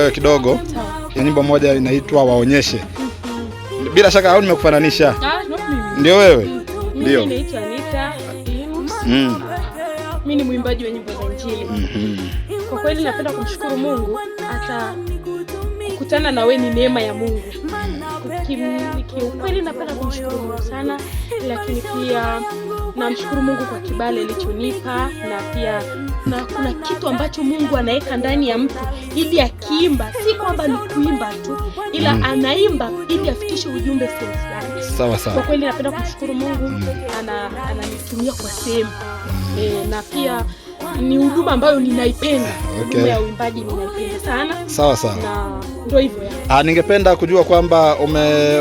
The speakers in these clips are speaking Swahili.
wewe kidogo. Nyimbo moja inaitwa Waonyeshe. Bila shaka au nimekufananisha? Ndio wewe? Ndio. Mimi naitwa Anita. Mimi ni mwimbaji wa nyimbo za Injili. Kwa kweli napenda kumshukuru Mungu, hata kukutana na wewe ni neema ya Mungu. Kiukweli napenda kumshukuru Mungu sana, lakini pia namshukuru Mungu kwa kibali alichonipa, na pia kuna kitu ambacho Mungu anaweka ndani ya mtu ili akiimba, si kwamba ni kuimba tu, ila anaimba ili afikishe ujumbe fulani. Sawa sawa. Kwa kweli napenda kumshukuru Mungu, ananitumia kwa sehemu. Na pia ni huduma ambayo ninaipenda. Huduma ya uimbaji ninaipenda sana. Sawa sawa. Na ndio hivyo ya. Ningependa kujua kwamba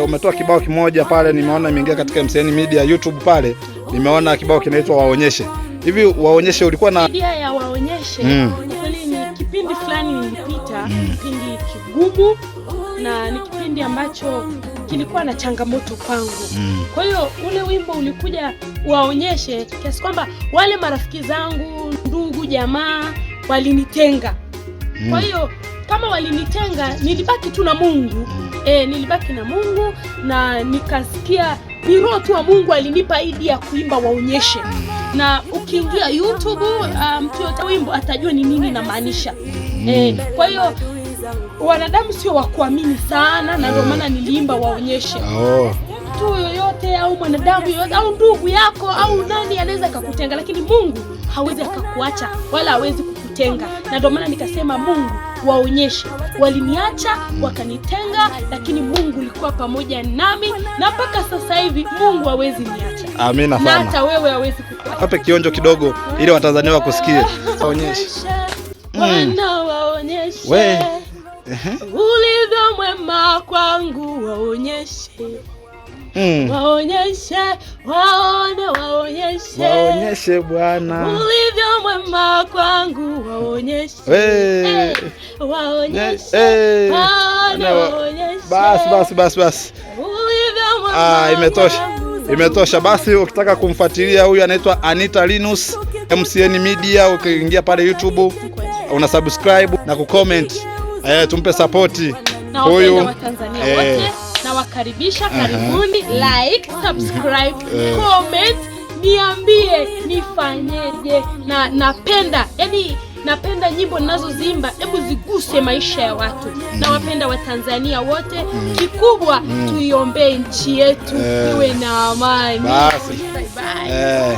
umetoa kibao kimoja pale, nimeona imeingia katika MCN Media YouTube pale. Nimeona kibao kinaitwa Waonyeshe. Hivi Waonyeshe ulikuwa na idea ya Waonyeshe? Kweli ni kipindi fulani nilipita, kipindi kigumu, na ni kipindi ambacho kilikuwa na changamoto kwangu. Kwa hiyo ule wimbo ulikuja Waonyeshe kiasi kwamba wale marafiki zangu, ndugu, jamaa walinitenga. Kwa hiyo kama walinitenga, nilibaki tu na Mungu. Nilibaki na Mungu, na nikasikia ni roho tu wa Mungu alinipa idea ya kuimba Waonyeshe. Na ukiingia YouTube, mtu yote wimbo atajua ni nini na maanisha. Kwa hiyo wanadamu sio wa kuamini sana, na ndio maana niliimba Waonyeshe. Mtu yoyote au mwanadamu yoyote au ndugu yako au nani anaweza kukutenga, lakini Mungu hawezi akakuacha wala hawezi kukutenga. Na ndio maana nikasema Mungu Waonyeshe. Waliniacha, wakanitenga, lakini Mungu alikuwa pamoja nami, na mpaka sasa hivi Mungu hawezi niacha. Amina sana. Na hata wewe hawezi kukuacha. Hape kionjo kidogo ili Watanzania wakusikie. Waonyeshe. Bwana waonyeshe. Ulivyo mwema kwangu, Waonyeshe. Waonyeshe, waone, waonyeshe. Waonyeshe Bwana. Ulivyo mwema kwangu, Waonyeshe. Waonyeshe. Basi. Ulivyo mwema. Imetosha. Basi ukitaka kumfuatilia huyu anaitwa Anita Linus, MCN Media, ukiingia pale YouTube una subscribe na kucomment. Tumpe support huyu Watanzania wote. Na wakaribisha, karibuni, like, subscribe, comment, niambie nifanyeje. Na napenda nyimbo ninazozimba, hebu ziguse maisha ya watu. Na wapenda Watanzania wote, kikubwa tuiombee nchi yetu iwe na amani. Bye bye.